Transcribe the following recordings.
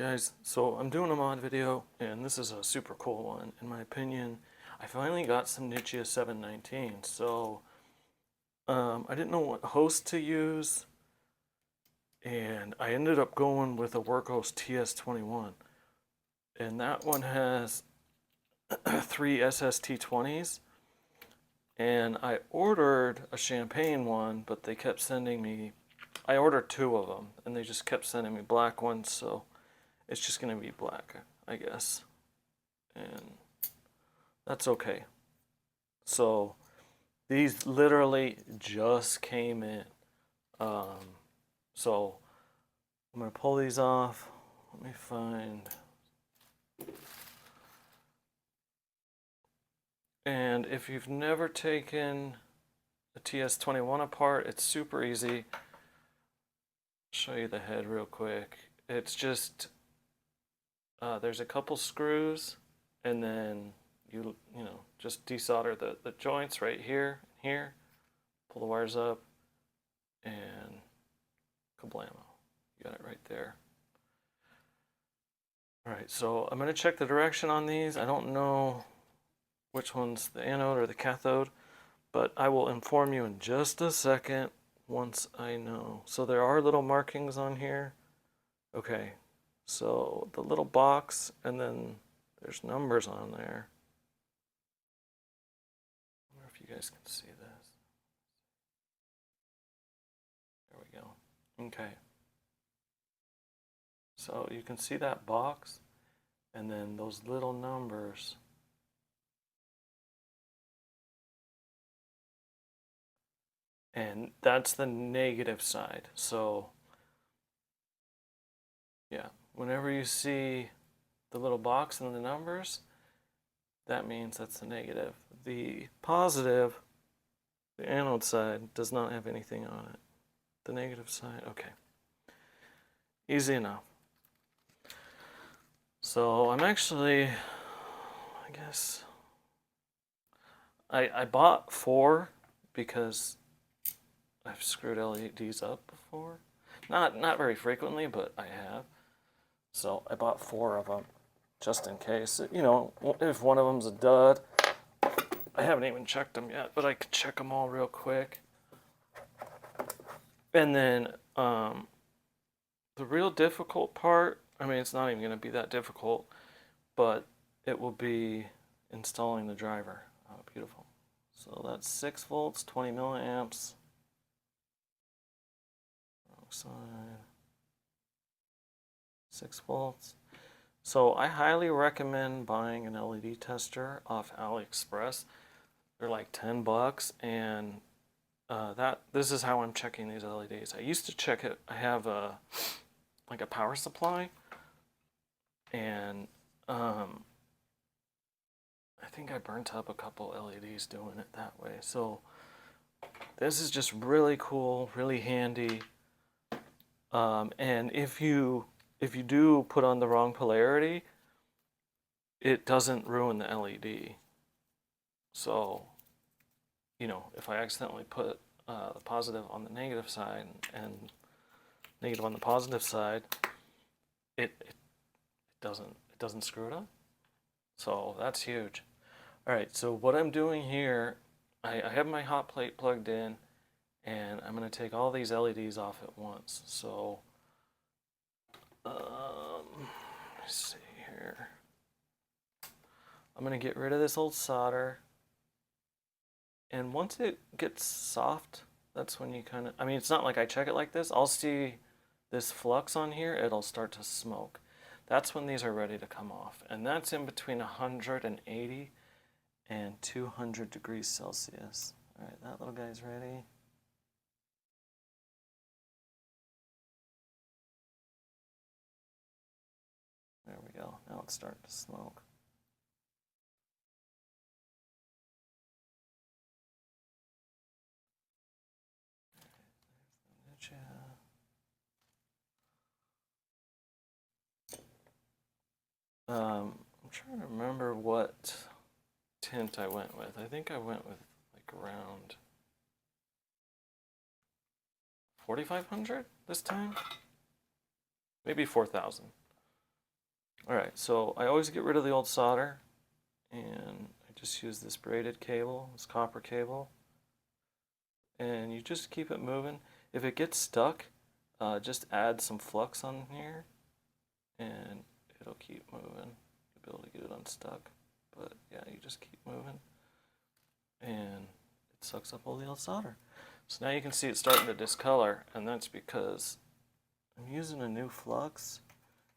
Guys, so I'm doing a mod video, and this is a super cool one, in my opinion. I finally got some Nichia 719, so I didn't know what host to use, and I ended up going with a work host TS21, and that one has 3 SST20s, and I ordered a champagne one, but they kept sending me, I ordered 2 of them, and they just kept sending me black ones, so it's just going to be black, I guess. And that's okay. So these literally just came in. So I'm going to pull these off. Let me find. And if you've never taken the TS21 apart, it's super easy. I'll show you the head real quick. It's just there's a couple screws, and then you just desolder the joints right here and here, pull the wires up, and kablamo, you got it right there. All right, so I'm going to check the direction on these. I don't know which one's the anode or the cathode, but I will inform you in just a second once I know. So there are little markings on here. Okay, so the little box, and then there's numbers on there. I wonder if you guys can see this. There we go. Okay. So you can see that box, and then those little numbers. And that's the negative side. So yeah, whenever you see the little box and the numbers, that means that's the negative. The positive, the anode side, does not have anything on it. The negative side, okay. Easy enough. So I'm actually, I guess, I bought 4 because I've screwed LEDs up before. Not very frequently, but I have. So I bought 4 of them just in case. You know, if one of them's a dud. I haven't even checked them yet, but I could check them all real quick. And then the real difficult part, I mean, it's not even going to be that difficult, but it will be installing the driver. Oh, beautiful. So that's 6 volts, 20 milliamps. Wrong side. 6 volts. So I highly recommend buying an LED tester off AliExpress. They're like 10 bucks, and this is how I'm checking these LEDs. I used to check it. I have like a power supply, and I think I burnt up a couple LEDs doing it that way. So this is just really cool, really handy. And if you do put on the wrong polarity, it doesn't ruin the LED. So, you know, if I accidentally put the positive on the negative side and negative on the positive side, it doesn't screw it up. So that's huge. All right, so what I'm doing here, I have my hot plate plugged in, and I'm going to take all these LEDs off at once. So let's see here. I'm going to get rid of this old solder. And once it gets soft, that's when you kind of, I mean, it's not like I check it like this. I'll see this flux on here, it'll start to smoke. That's when these are ready to come off. And that's in between 180 and 200 degrees Celsius. All right, that little guy's ready. There we go. Now it's starting to smoke. I'm trying to remember what tint I went with. I think I went with like around 4,500 this time. Maybe 4,000. Alright, so I always get rid of the old solder, and I just use this braided cable, this copper cable, and you just keep it moving. If it gets stuck, just add some flux on here, and it'll keep moving. You'll be able to get it unstuck. But yeah, you just keep moving, and it sucks up all the old solder. So now you can see it's starting to discolor, and that's because I'm using a new flux.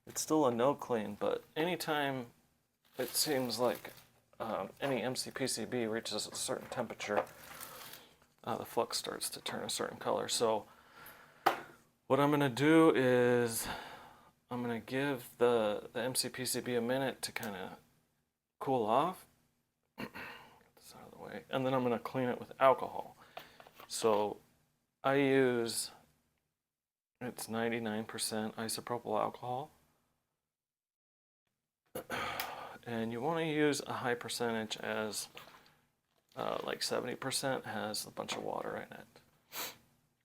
It's still a no clean, but anytime it seems like any MCPCB reaches a certain temperature, the flux starts to turn a certain color. So what I'm going to do is I'm going to give the MCPCB a minute to kind of cool off. Get this out of the way. And then I'm going to clean it with alcohol. So I use, it's 99% isopropyl alcohol. And you want to use a high percentage, as like 70% has a bunch of water in it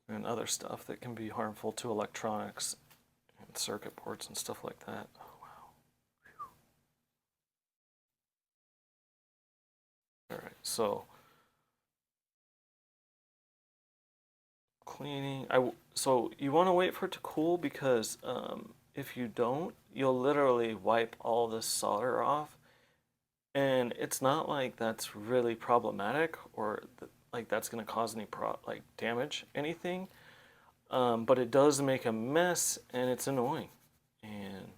and other stuff that can be harmful to electronics and circuit boards and stuff like that. Oh wow. All right, so cleaning. So you want to wait for it to cool, because if you don't, you'll literally wipe all this solder off, and it's not like that's really problematic, or like that's going to cause any like damage anything, but it does make a mess, and it's annoying, and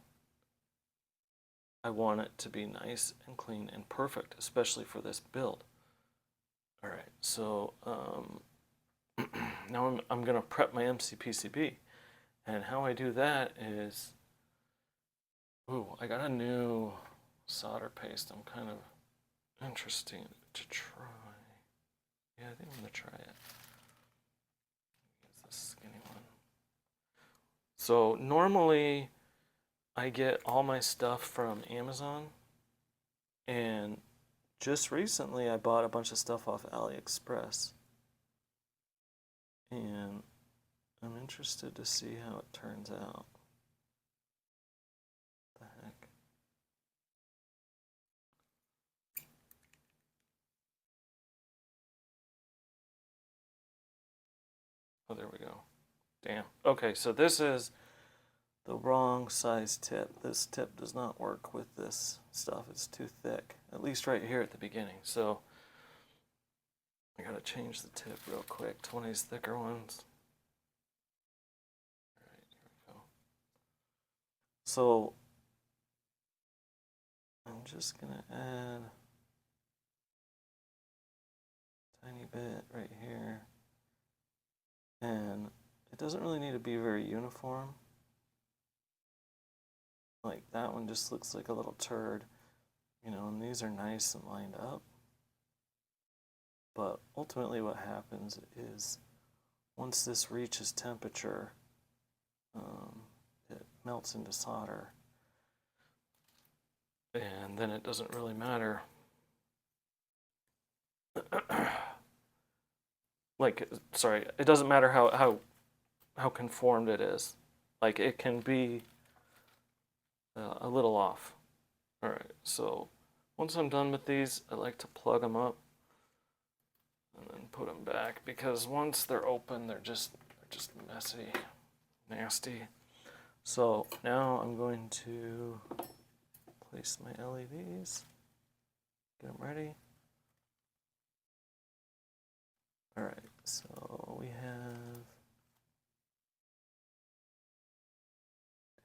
I want it to be nice and clean and perfect, especially for this build. All right, so now I'm going to prep my MCPCB, and how I do that is, ooh, I got a new solder paste I'm kind of interesting to try. Yeah, I think I'm going to try it. Use this skinny one. So normally I get all my stuff from Amazon, and just recently I bought a bunch of stuff off AliExpress, and I'm interested to see how it turns out. What the heck? Oh, there we go. Damn. Okay, so this is the wrong size tip. This tip does not work with this stuff. It's too thick, at least right here at the beginning. So I gotta change the tip real quick to one of these thicker ones. All right, here we go. So I'm just gonna add a tiny bit right here, and it doesn't really need to be very uniform. Like that one just looks like a little turd, you know, and these are nice and lined up. But ultimately what happens is, once this reaches temperature, it melts into solder, and then it doesn't really matter. Like, sorry, it doesn't matter how conformed it is. Like, it can be a little off. All right, so once I'm done with these, I like to plug them up and then put them back, because once they're open, they're just messy, nasty. So now I'm going to place my LEDs, get them ready. All right, so we have,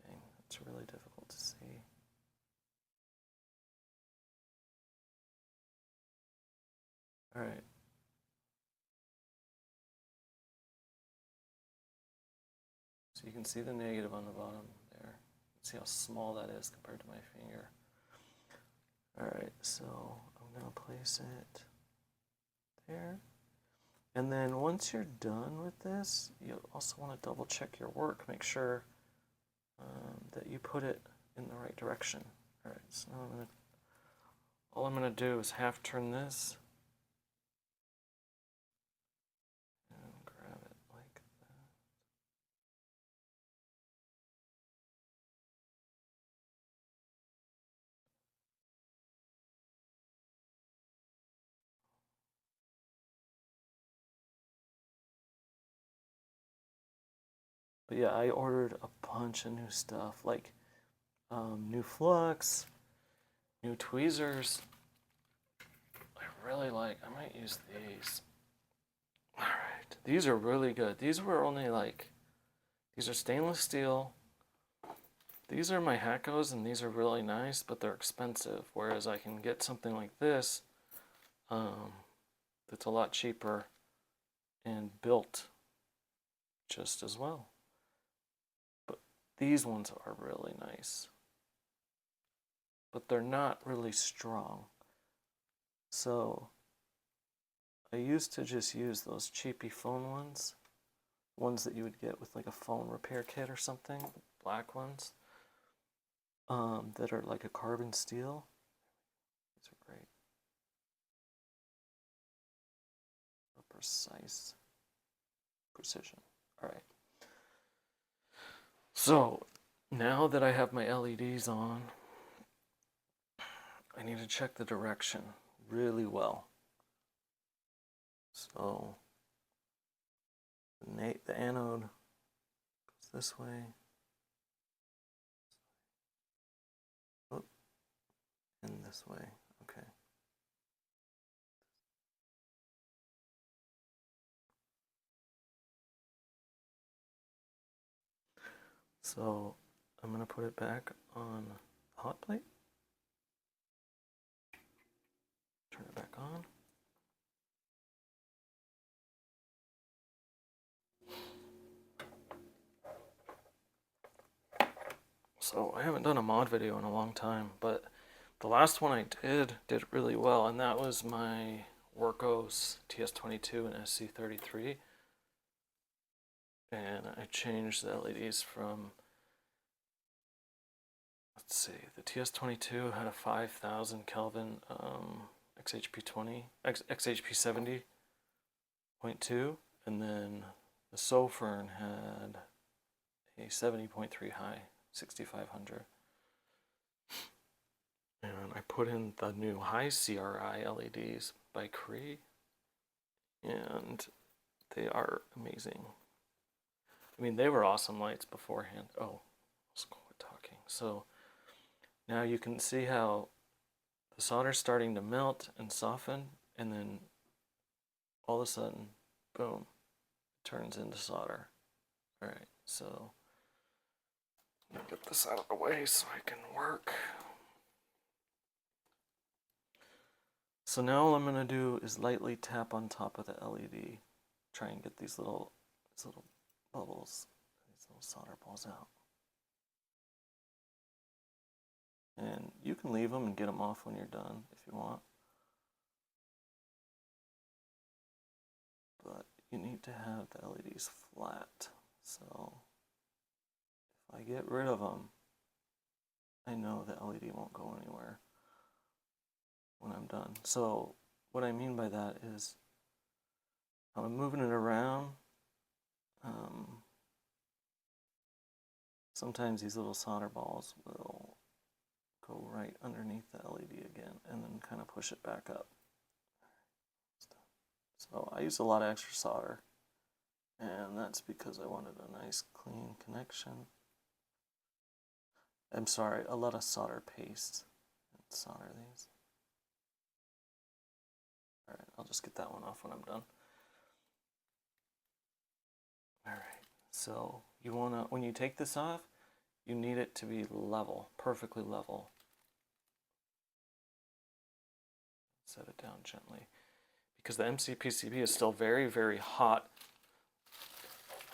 dang, that's really difficult to see. All right. So you can see the negative on the bottom there. See how small that is compared to my finger. All right, so I'm gonna place it there. And then once you're done with this, you also want to double check your work. Make sure that you put it in the right direction. All right, so now all I'm gonna do is half turn this and grab it like that. But yeah, I ordered a bunch of new stuff, like new flux, new tweezers. I really like, I might use these. Alright, these are really good. These were only like, these are stainless steel. These are my Hackos, and these are really nice, but they're expensive. Whereas I can get something like this that's a lot cheaper and built just as well. But these ones are really nice. But they're not really strong. So I used to just use those cheapy phone ones that you would get with like a phone repair kit or something, black ones, that are like a carbon steel. These are great. For precise precision. All right. So now that I have my LEDs on, I need to check the direction really well. So the anode goes this way. Oh, and this way. Okay. So I'm going to put it back on the hot plate. Turn it back on. So I haven't done a mod video in a long time, but the last one I did really well, and that was my Workos TS22 and SC33. And I changed the LEDs from, let's see, the TS22 had a 5000 Kelvin XHP 70.2, and then the Sofern had a 70.3 high, 6500. And I put in the new high CRI LEDs by Cree, and they are amazing. I mean, they were awesome lights beforehand. Oh, let's quit talking. So now you can see how the solder's starting to melt and soften, and then all of a sudden, boom, it turns into solder. All right, so let me get this out of the way so I can work. So now all I'm gonna do is lightly tap on top of the LED, try and get these little bubbles, these little solder balls out. And you can leave them and get them off when you're done if you want. But you need to have the LEDs flat. So if I get rid of them, I know the LED won't go anywhere when I'm done. So what I mean by that is I'm moving it around. Sometimes these little solder balls will go right underneath the LED again and then kind of push it back up. So I use a lot of extra solder, and that's because I wanted a nice clean connection. I'm sorry, a lot of solder paste and solder these. Alright, I'll just get that one off when I'm done. Alright, so you wanna, when you take this off, you need it to be level, perfectly level. Set it down gently. Because the MCPCB is still very, very hot,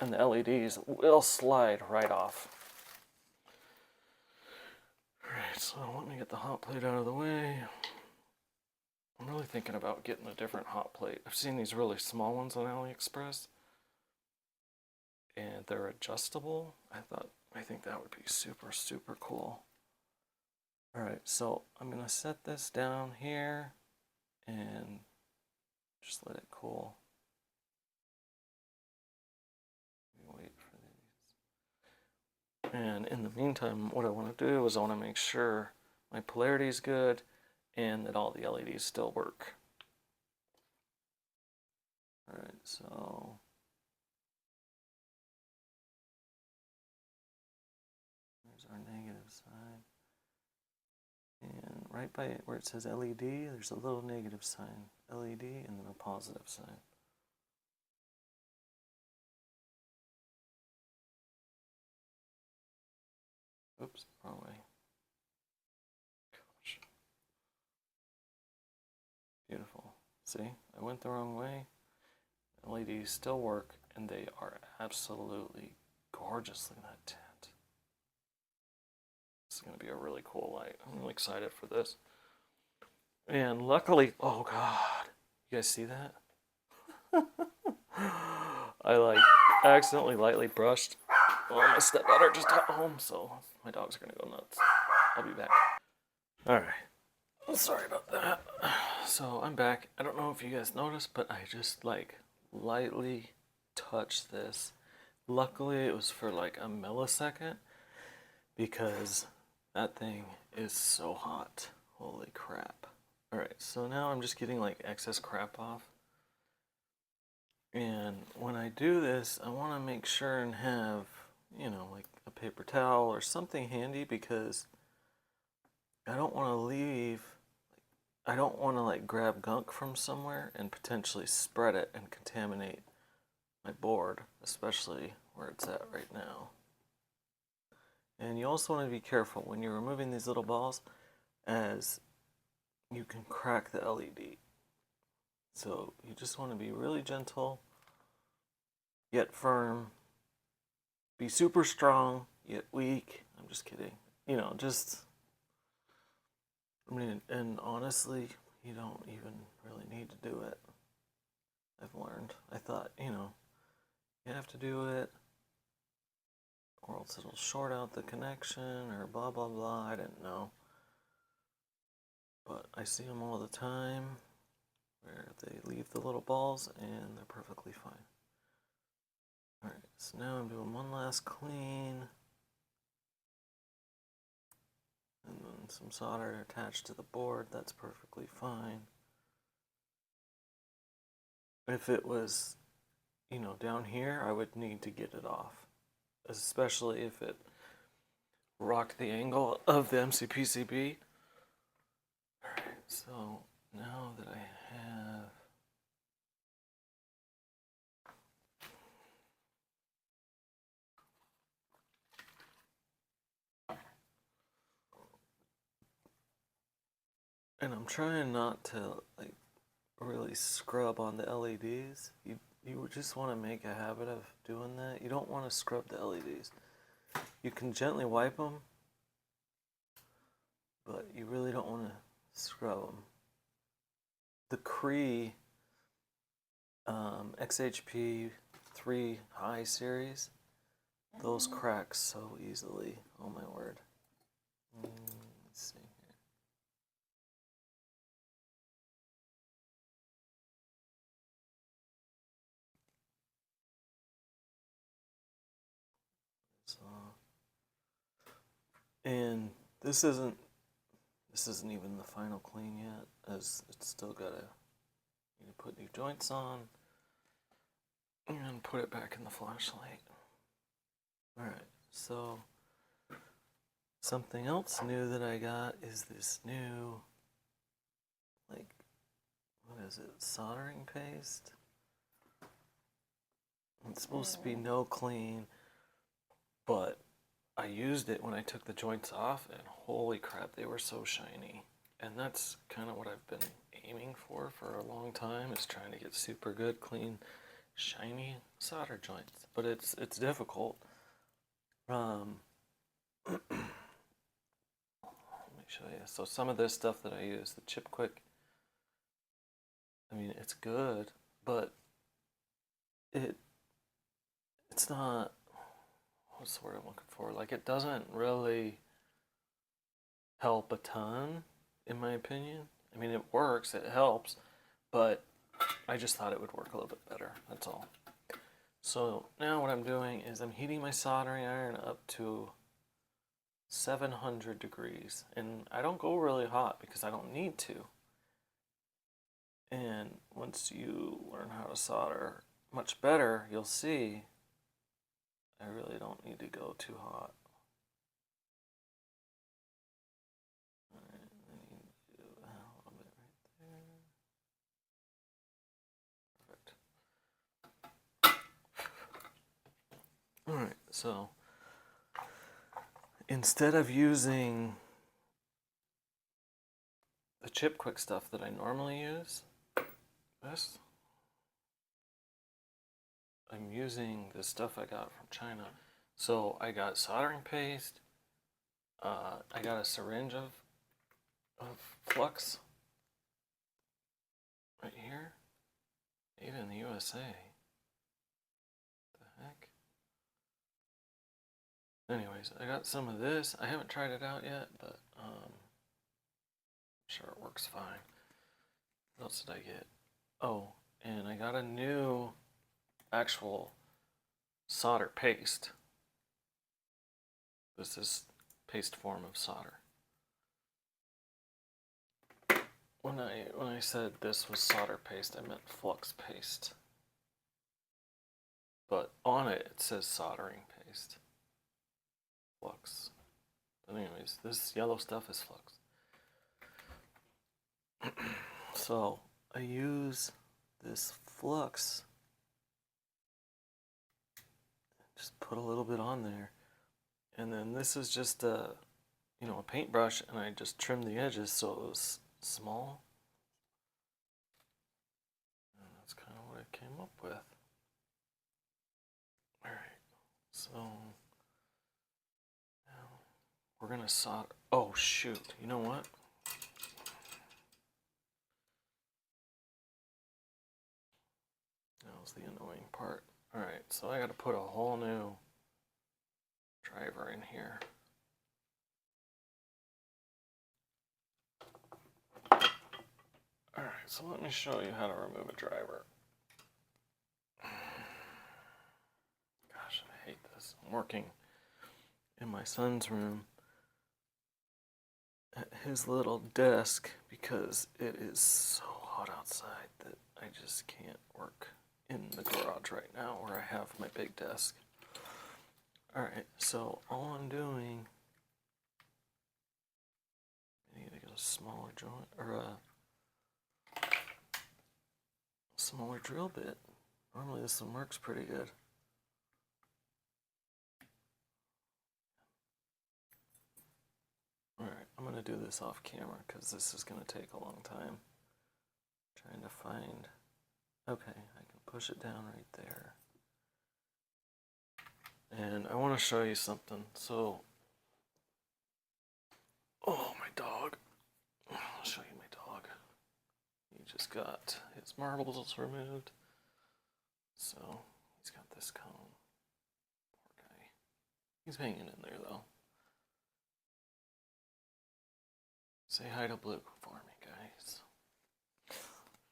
and the LEDs will slide right off. Alright, so let me get the hot plate out of the way. I'm really thinking about getting a different hot plate. I've seen these really small ones on AliExpress, and they're adjustable. I think that would be super, super cool. Alright, so I'm gonna set this down here and just let it cool. Wait for these. And in the meantime, what I want to do is I want to make sure my polarity is good and that all the LEDs still work. Alright, so side. And right by where it says LED, there's a little negative sign. LED and then a positive sign. Oops, wrong way. Gosh. Beautiful. See, I went the wrong way. LEDs still work, and they are absolutely gorgeous. Look at that tint. This is going to be a really cool light. I'm really excited for this. And luckily, oh god, you guys see that? I like accidentally lightly brushed. Well, my stepdaughter just got home, so my dogs are gonna go nuts. I'll be back. Alright. Sorry about that. So I'm back. I don't know if you guys noticed, but I just like lightly touched this. Luckily it was for like a millisecond because that thing is so hot. Holy crap. Alright, so now I'm just getting like excess crap off. And when I do this, I want to make sure and have, you know, like a paper towel or something handy because I don't want to leave, I don't want to like grab gunk from somewhere and potentially spread it and contaminate my board, especially where it's at right now. And you also want to be careful when you're removing these little balls, as you can crack the LED. So you just want to be really gentle, yet firm. Be super strong, yet weak. I'm just kidding. You know, just, I mean, and honestly, you don't even really need to do it. I've learned. I thought, you know, you have to do it, or else it'll short out the connection, or blah, blah, blah. I didn't know. But I see them all the time, where they leave the little balls, and they're perfectly fine. Alright, so now I'm doing one last clean. And then some solder attached to the board, that's perfectly fine. If it was, you know, down here, I would need to get it off. Especially if it rocked the angle of the MCPCB. Alright, so now that I have and I'm trying not to like really scrub on the LEDs. You just want to make a habit of doing that. You don't want to scrub the LEDs. You can gently wipe them, but you really don't want to scrub them. The Cree XHP 3 high series, those crack so easily. Oh my word. Let's see here. So, and this isn't even the final clean yet, as it's still gotta, you know, put new joints on and put it back in the flashlight. Alright, so something else new that I got is this new, like, what is it, soldering paste? It's supposed to be no clean, but I used it when I took the joints off, and holy crap, they were so shiny. And that's kind of what I've been aiming for a long time, is trying to get super good, clean, shiny solder joints. But it's difficult. Let me show you. So some of this stuff that I use, the Chip Quick, I mean, it's good, but it's not, what's the word I'm looking for? Like, it doesn't really help a ton, in my opinion. I mean, it works, it helps, but I just thought it would work a little bit better, that's all. So now what I'm doing is I'm heating my soldering iron up to 700 degrees. And I don't go really hot because I don't need to. And once you learn how to solder much better, you'll see I really don't need to go too hot. So instead of using the chip quick stuff that I normally use, I'm using the stuff I got from China. So I got soldering paste. I got a syringe of flux right here. Made in the USA. The heck? Anyways, I got some of this. I haven't tried it out yet, but I'm sure it works fine. What else did I get? Oh, and I got a new actual solder paste. This is paste form of solder. When I said this was solder paste, I meant flux paste. But on it, it says soldering paste. Flux. But anyways, this yellow stuff is flux. So I use this flux. Just put a little bit on there. And then this is just a paintbrush, and I just trimmed the edges so it was small. And that's kind of what I came up with. Alright, so now we're gonna solder. Oh shoot, you know what? That was the annoying part. Alright, so I gotta put a whole new driver in here. Alright, so let me show you how to remove a driver. Gosh, I hate this. I'm working in my son's room at his little desk because it is so hot outside that I just can't work in the garage right now where I have my big desk. Alright, so all I'm doing, I need to get a smaller joint, or a smaller drill bit. Normally this one works pretty good. Alright, I'm going to do this off camera because this is going to take a long time. Trying to find, okay, I can push it down right there. And I want to show you something. So, oh, my dog. I'll show you my dog. He just got his marbles removed. So, he's got this cone. Poor guy. He's hanging in there, though. Say hi to Blue for me, guys.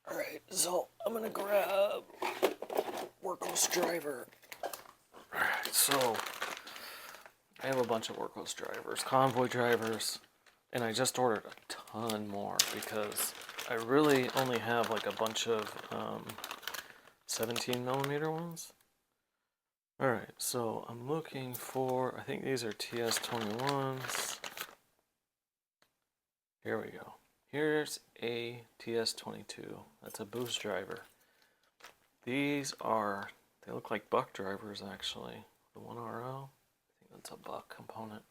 Alright, so I'm going to grab Workhorse driver. Alright, so I have a bunch of Workhorse drivers, convoy drivers, and I just ordered a ton more because I really only have like a bunch of 17mm ones. Alright, so I'm looking for, I think these are TS21s. Here we go. Here's a TS22. That's a boost driver. These are, they look like buck drivers actually. The 1RO, I think that's a buck component.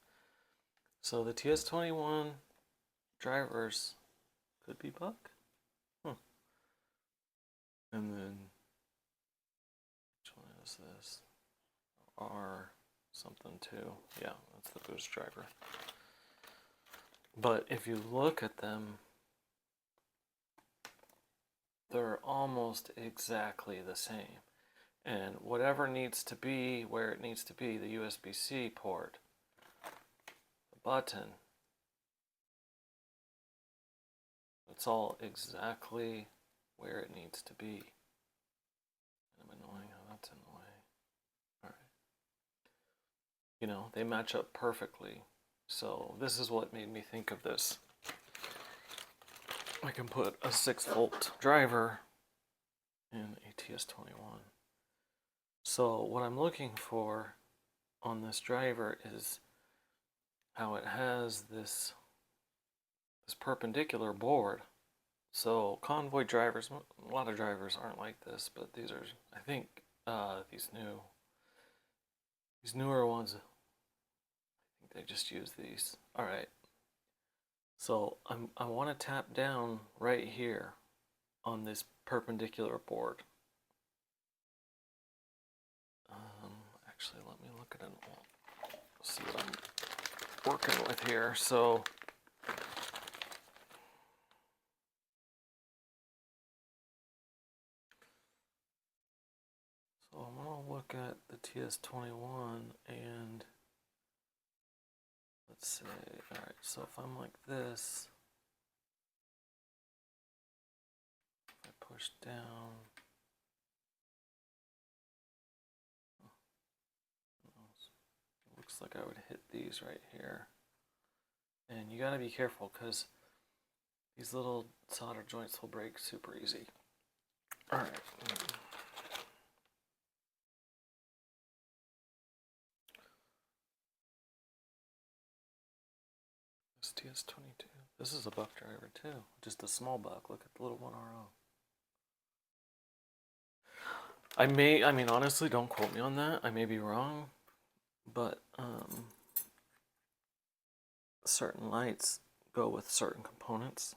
So the TS21 drivers could be buck. And then, which one is this? R something too. Yeah, that's the boost driver. But if you look at them, they're almost exactly the same. And whatever needs to be where it needs to be, the USB-C port, the button, it's all exactly where it needs to be. I'm annoying how that's in the way. Alright. You know, they match up perfectly. So this is what made me think of this. I can put a 6-volt driver in a TS21. So what I'm looking for on this driver is how it has this perpendicular board. So convoy drivers, a lot of drivers aren't like this, but these are, I think, these new These newer ones, I think they just use these. All right. So I want to tap down right here on this perpendicular board. Actually, let me look at it. See what I'm working with here. So I'm gonna look at the TS21 and let's say, all right, so if I'm like this, if I push down, it looks like I would hit these right here. And you gotta be careful because these little solder joints will break super easy. All right. This TS22. This is a buck driver too, just a small buck. Look at the little 1RO. I mean, honestly, don't quote me on that. I may be wrong, but certain lights go with certain components.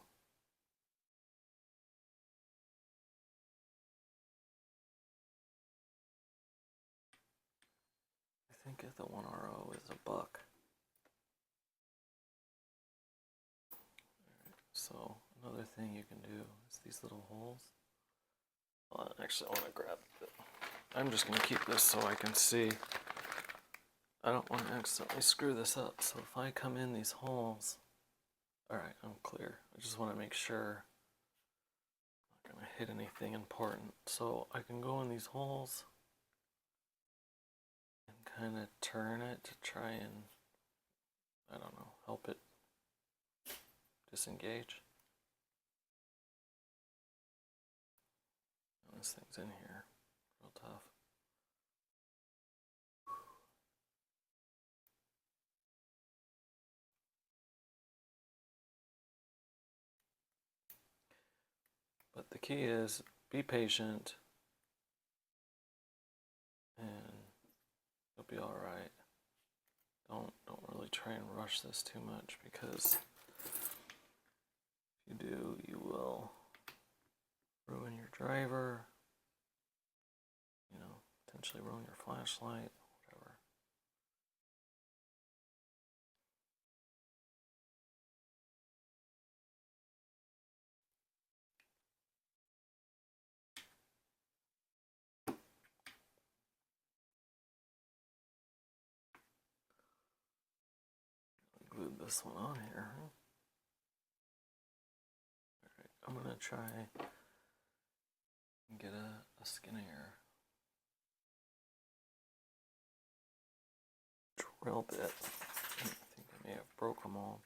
I think the 1RO is a buck. So another thing you can do is these little holes. Well, actually, I want to grab it. I'm just going to keep this so I can see. I don't want to accidentally screw this up. So if I come in these holes, all right, I'm clear. I just want to make sure I'm not going to hit anything important. So I can go in these holes and kind of turn it to try and, I don't know, help it disengage. Oh, this thing's in here, real tough. But the key is be patient and you'll be all right. Don't really try and rush this too much because if you do, you will ruin your driver, you know, potentially ruin your flashlight, whatever. Glued this one on here. Alright, I'm gonna try and get a skinnier drill bit. I think I may have broke them all.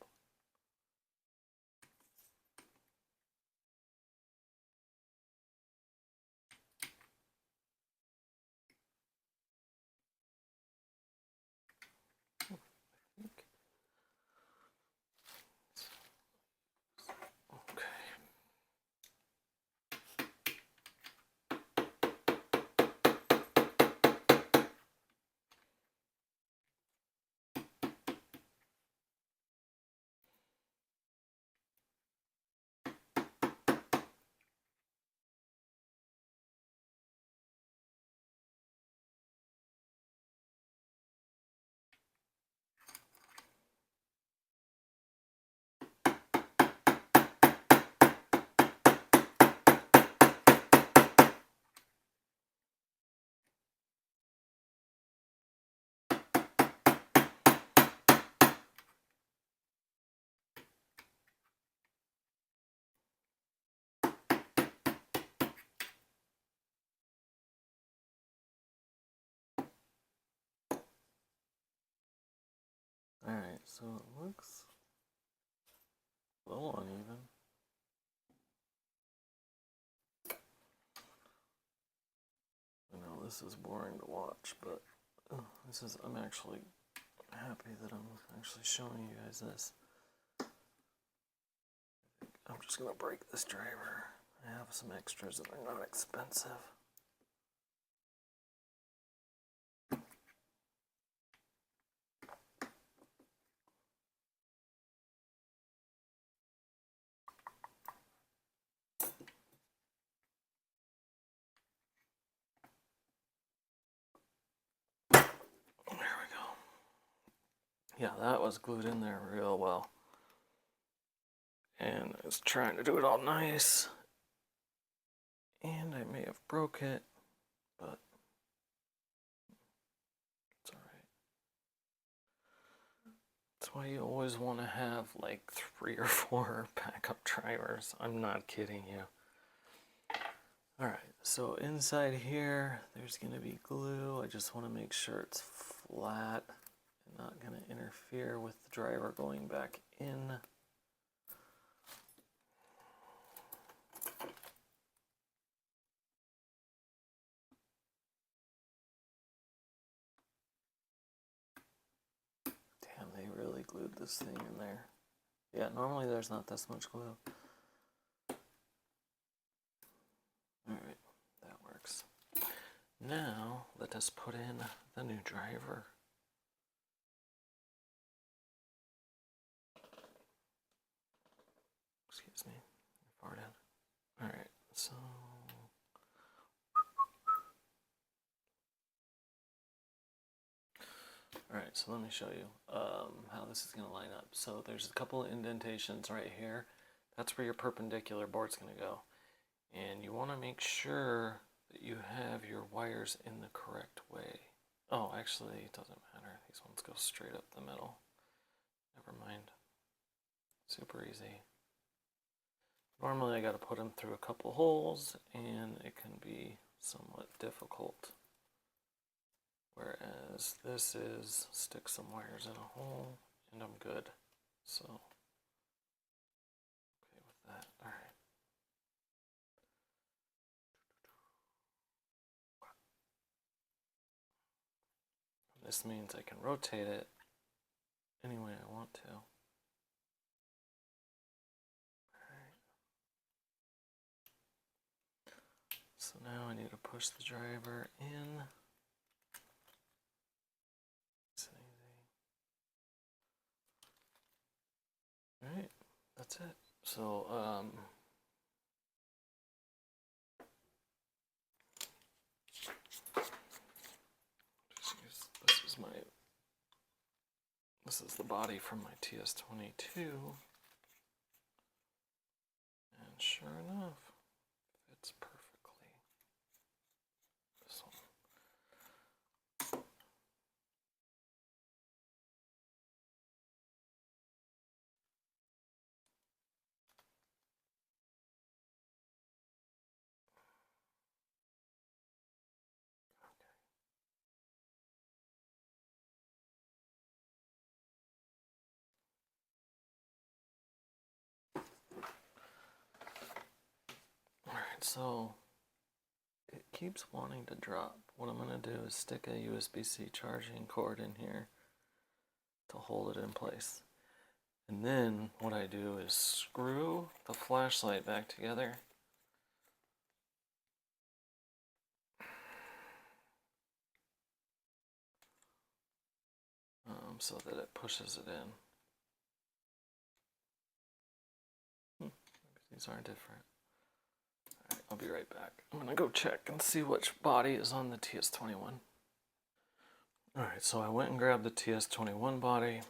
Alright, so it looks a little uneven. I know this is boring to watch, but I'm actually happy that I'm actually showing you guys this. I'm just gonna break this driver. I have some extras that are not expensive. Yeah, that was glued in there real well. And I was trying to do it all nice. And I may have broke it, but it's alright. That's why you always want to have like 3 or 4 backup drivers. I'm not kidding you. Alright, so inside here, there's going to be glue. I just want to make sure it's flat and not going to interfere with the driver going back in. Damn, they really glued this thing in there. Yeah, normally there's not this much glue. Alright, that works. Now, let us put in the new driver. Excuse me, I farted. Alright, so... Alright, so let me show you how this is going to line up. So there's a couple of indentations right here. That's where your perpendicular board's going to go. And you want to make sure that you have your wires in the correct way. Oh, actually, it doesn't matter. These ones go straight up the middle. Never mind. Super easy. Normally I got to put them through a couple holes, and it can be somewhat difficult. Whereas this is stick some wires in a hole and I'm good. So, okay with that. All right. This means I can rotate it any way I want to. Alright. So now I need to push the driver in. Alright, that's it. So, this is the body from my TS22. And sure enough, fits perfectly. This one. Alright, so it keeps wanting to drop. What I'm going to do is stick a USB-C charging cord in here to hold it in place. And then what I do is screw the flashlight back together. So that it pushes it in. These aren't different. Alright, I'll be right back. I'm gonna go check and see which body is on the TS21. Alright, so I went and grabbed the TS21 body.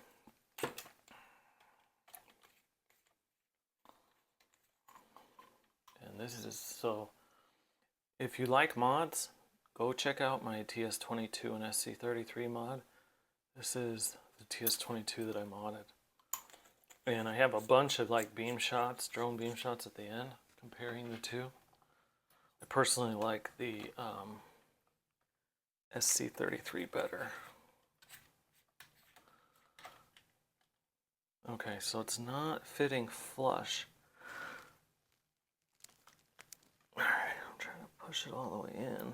And this is, so if you like mods, go check out my TS22 and SC33 mod. This is the TS22 that I modded. And I have a bunch of like beam shots, drone beam shots at the end, comparing the two. I personally like the SC33 better. Okay, so it's not fitting flush. Alright, I'm trying to push it all the way in.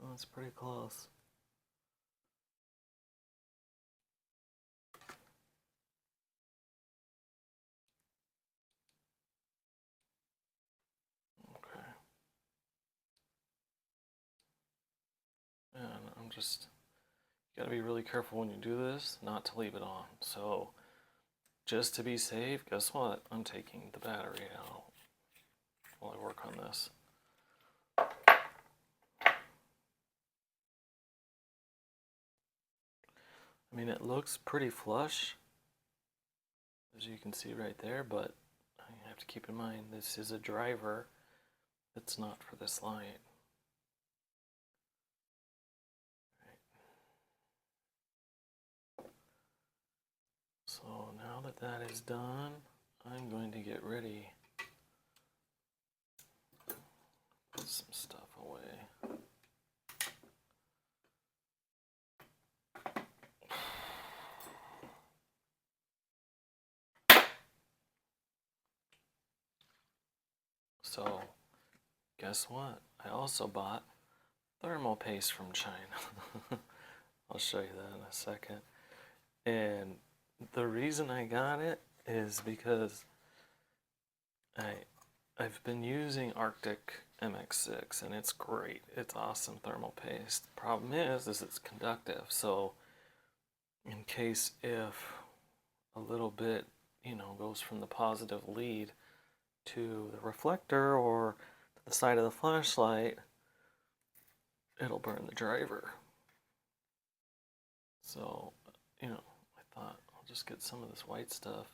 Oh, it's pretty close. Okay. And I'm just, you gotta be really careful when you do this, not to leave it on. So, just to be safe, guess what? I'm taking the battery out while I work on this. I mean, it looks pretty flush, as you can see right there, but I have to keep in mind this is a driver. It's not for this light. So now that that is done, I'm going to get ready. Put some stuff away. So, guess what? I also bought thermal paste from China. I'll show you that in a second. And the reason I got it is because I've been using Arctic MX6 and it's great. It's awesome thermal paste. Problem is it's conductive. So in case if a little bit, goes from the positive lead to the reflector or to the side of the flashlight, it'll burn the driver. So, I thought I'll just get some of this white stuff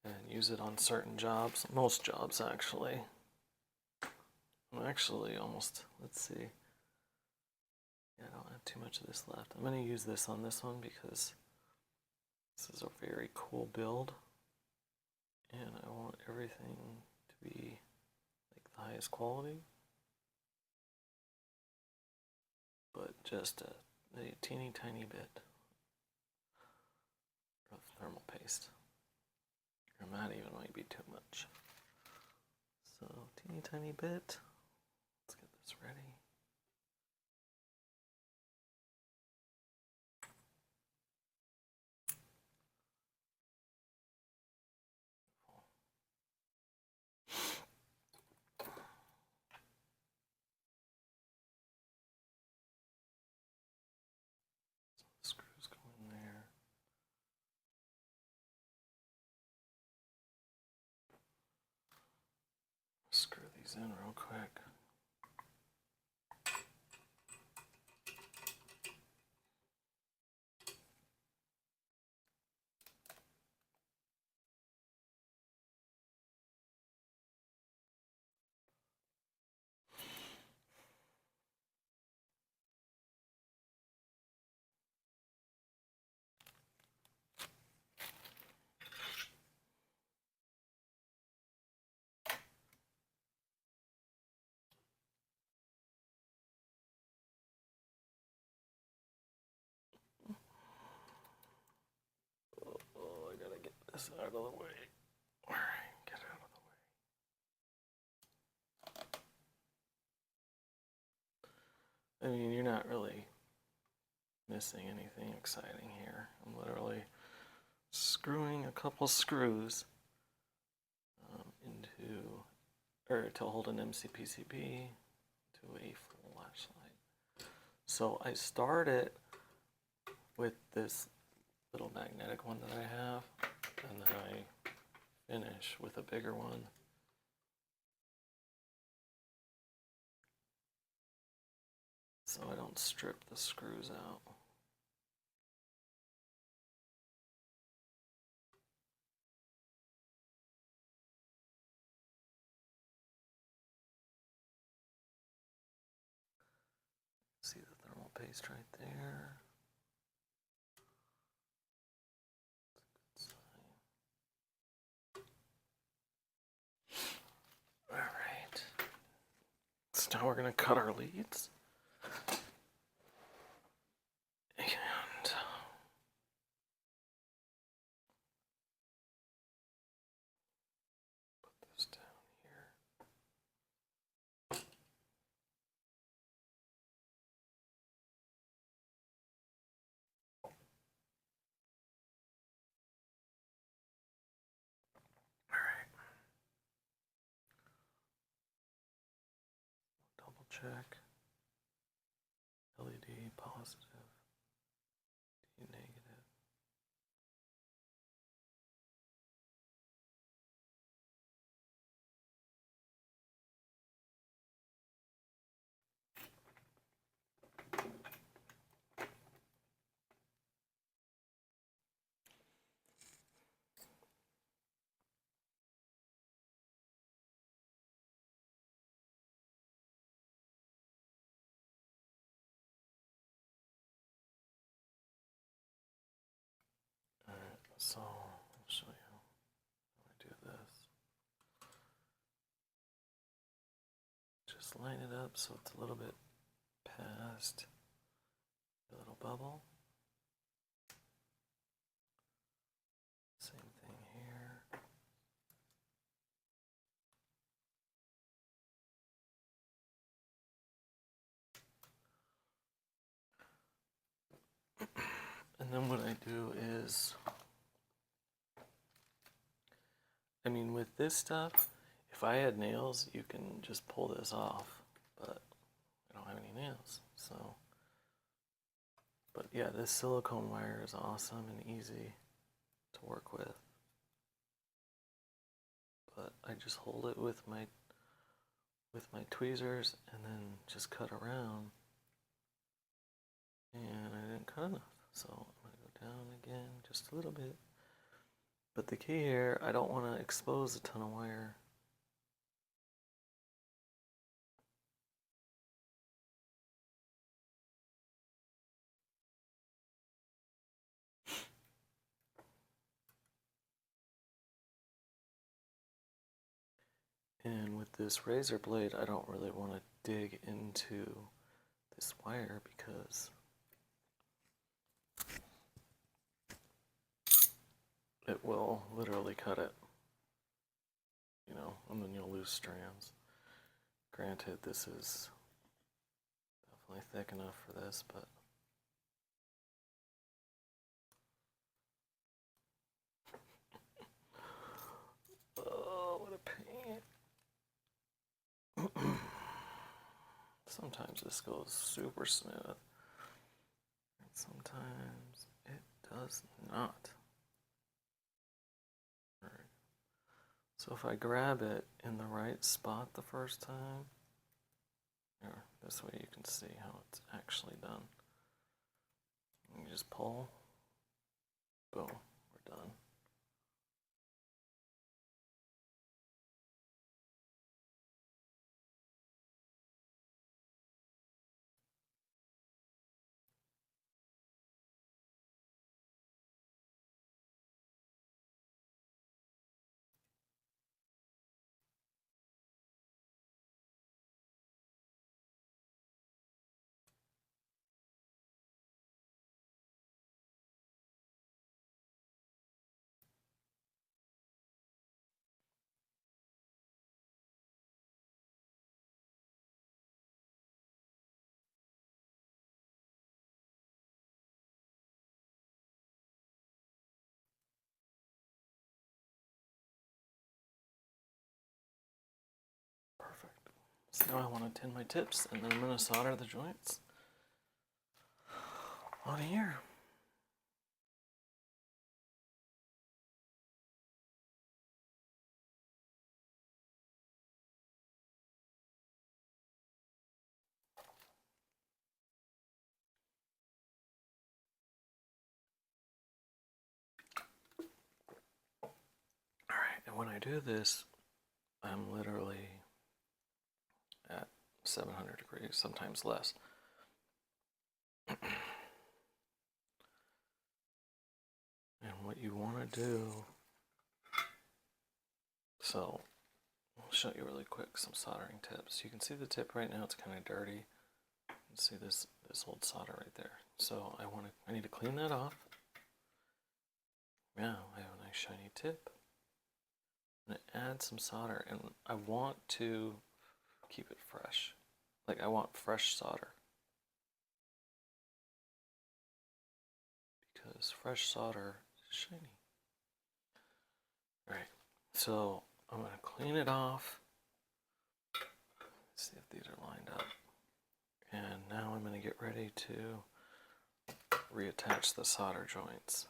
and use it on certain jobs, most jobs actually. I'm actually almost, let's see. Yeah, I don't have too much of this left. I'm going to use this on this one because this is a very cool build. And I want everything to be like the highest quality. But just a teeny tiny bit of thermal paste. Or that even might be too much. So, teeny tiny bit. Let's get this ready. Screws go in there. Screw these in real quick. Oh, I gotta get this out of the way. Alright, get out of the way. I mean, you're not really missing anything exciting here. I'm literally screwing a couple screws to hold an MCPCB to a flashlight. So I started with this little magnetic one that I have, and then I finish with a bigger one. So I don't strip the screws out. See the thermal paste right there. All right. So now we're going to cut our leads. And put this down here. Double check. LED positive, D negative. So I'll show you how I do this. Just line it up so it's a little bit past the little bubble. Same thing here. And then what I do is, I mean, with this stuff, if I had nails, you can just pull this off, but I don't have any nails, so. But yeah, this silicone wire is awesome and easy to work with. But I just hold it with my tweezers and then just cut around. And I didn't cut enough, so I'm going to go down again just a little bit. But the key here, I don't want to expose a ton of wire. And with this razor blade, I don't really want to dig into this wire because it will literally cut it, you know, and then you'll lose strands. Granted, this is definitely thick enough for this, but oh, what a pain. Sometimes this goes super smooth, and sometimes it does not. Right. So if I grab it in the right spot the first time, here, this way you can see how it's actually done. You just pull, boom, we're done. Perfect. So now I want to tin my tips, and then I'm going to solder the joints on here. Alright, and when I do this, I'm literally at 700 degrees, sometimes less. And what you want to do, so I'll show you really quick some soldering tips. You can see the tip right now, it's kind of dirty. You can see this old solder right there. So I need to clean that off. Now I have a nice shiny tip. I'm going to add some solder, and I want to keep it fresh. Like, I want fresh solder. Because fresh solder is shiny. Alright, so I'm going to clean it off. Let's see if these are lined up. And now I'm going to get ready to reattach the solder joints.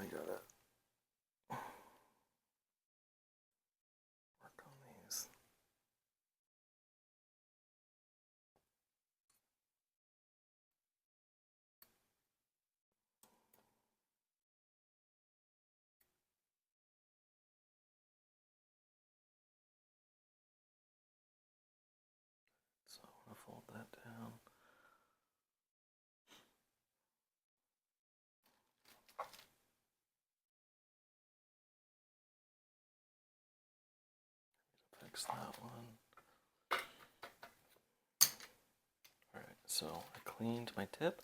I gotta work on these. fix that one. Alright, so I cleaned my tip.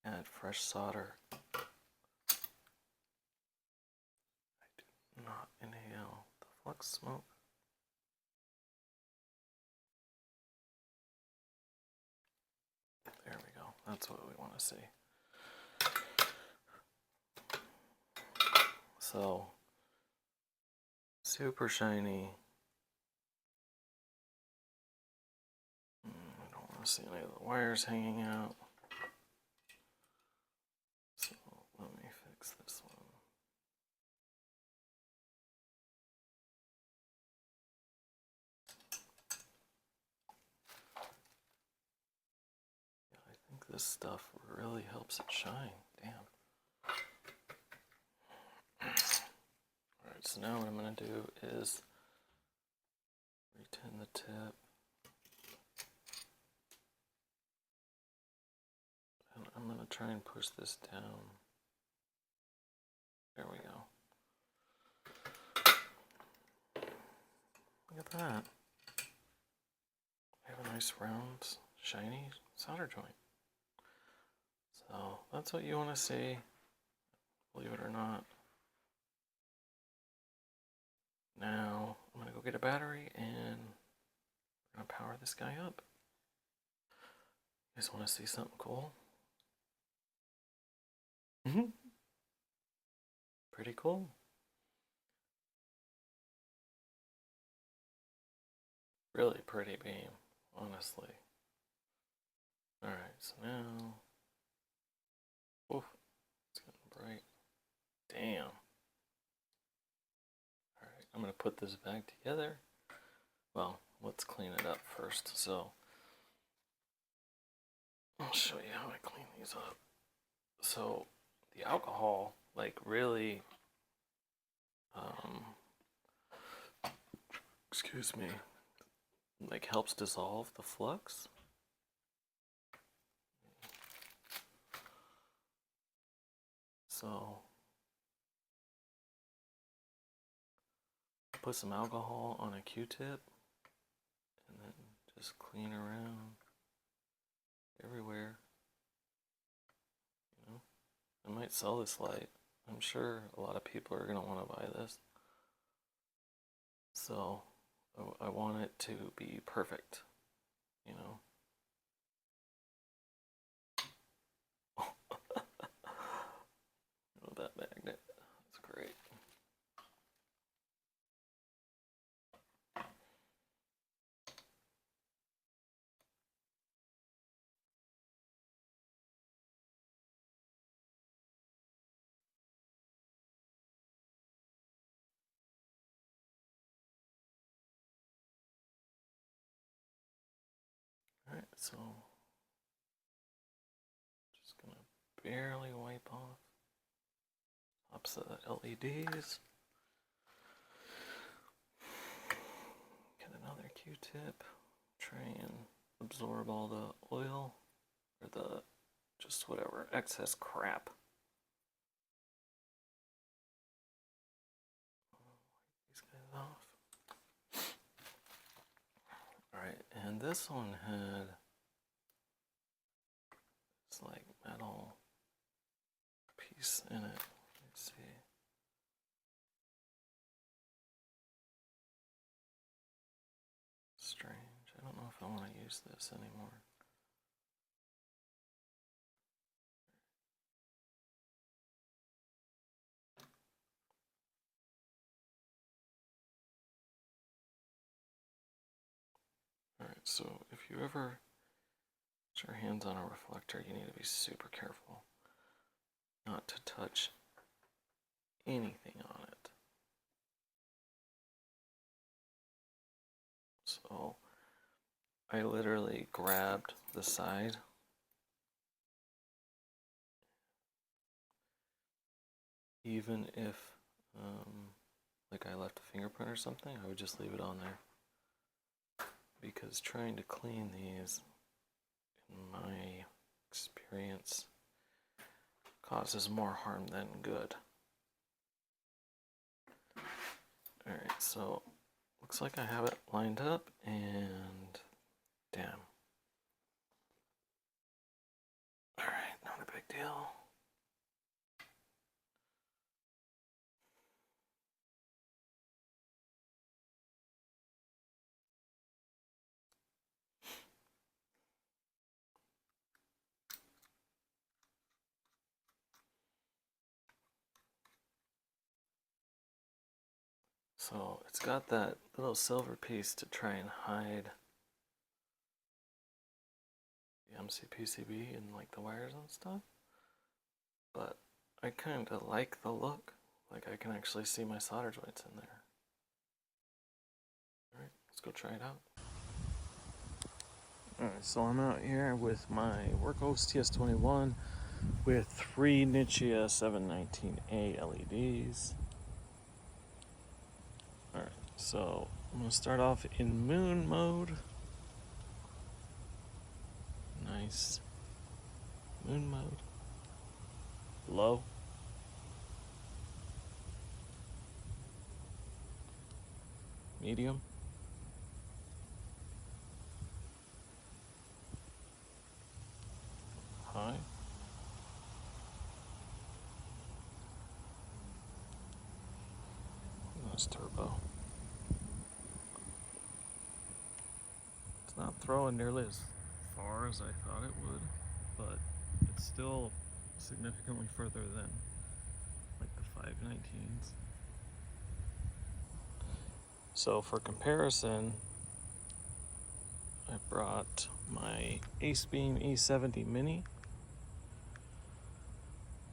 Add fresh solder. I do not inhale the flux smoke. There we go. That's what we want to see. So, super shiny. I don't want to see any of the wires hanging out. So, let me fix this one. Yeah, I think this stuff really helps it shine. Damn. Alright, so now what I'm going to do is retin the tip. And I'm going to try and push this down. There we go. Look at that. I have a nice round, shiny solder joint. So that's what you want to see, believe it or not. Now I'm going to go get a battery and we're going to power this guy up. You guys want to see something cool? Pretty cool. Really pretty beam, honestly. Alright, so now, oof, it's getting bright. Damn. Alright, I'm going to put this back together. Well, let's clean it up first. So, I'll show you how I clean these up. So, the alcohol, like, really, excuse me, like, helps dissolve the flux. So, put some alcohol on a Q-tip and then just clean around everywhere. You know, I might sell this light. I'm sure a lot of people are going to want to buy this. So, I want it to be perfect, you know. Oh, that magnet, that's great. Alright, so just gonna barely wipe off tops of the LEDs. Get another Q-tip, try and absorb all the oil or the just whatever excess crap. Wipe these guys off. Alright, and this one had this like metal piece in it. Let's see. Strange. I don't know if I want to use this anymore. Alright, so if you ever put your hands on a reflector, you need to be super careful not to touch anything on it. So I literally grabbed the side even if like I left a fingerprint or something, I would just leave it on there. Because trying to clean these, in my experience, causes more harm than good. Alright, so Looks like I have it lined up, and damn. Alright, not a big deal. So it's got that little silver piece to try and hide the MCPCB and like the wires and stuff. But I kind of like the look. Like I can actually see my solder joints in there. Alright, let's go try it out. Alright, so I'm out here with my Workhorse TS21 with 3 Nichia 719A LEDs. Alright, so I'm going to start off in moon mode. Nice. Moon mode. Low. Medium. High. That's turbo. It's not throwing nearly as far as I thought it would, but it's still significantly further than like the 519s. So for comparison, I brought my AceBeam E70 Mini,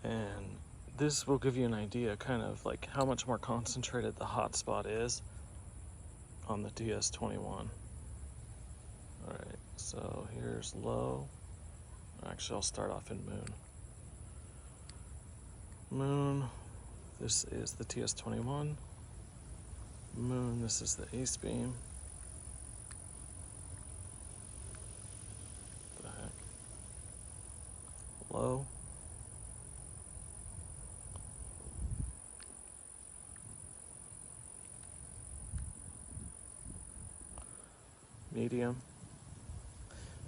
and this will give you an idea kind of like how much more concentrated the hotspot is on the TS21. Alright, so here's low. Actually, I'll start off in moon. Moon, this is the TS21. Moon, this is the AceBeam. What the heck? Low. Medium.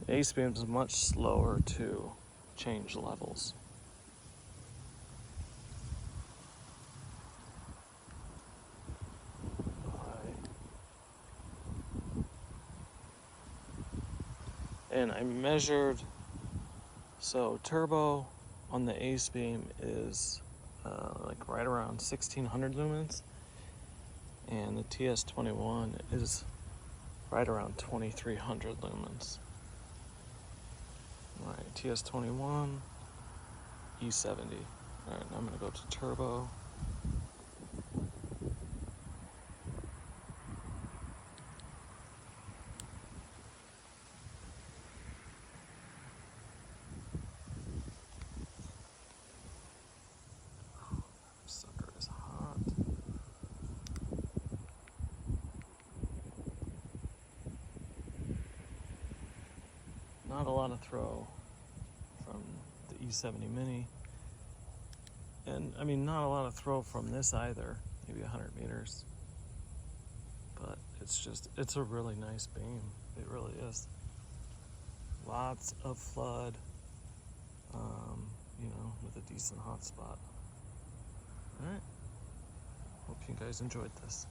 The AceBeam is much slower to change levels. And I measured, so turbo on the AceBeam is like right around 1600 lumens, and the TS21 is right around 2300 lumens. Alright, TS21, E70. Alright, now I'm going to go to turbo. Sucker is hot. Not a lot of throw from the E70 Mini. And I mean, not a lot of throw from this either, maybe 100 meters. But it's a really nice beam. It really is. Lots of flood, you know, with a decent hot spot. All right. Hope you guys enjoyed this.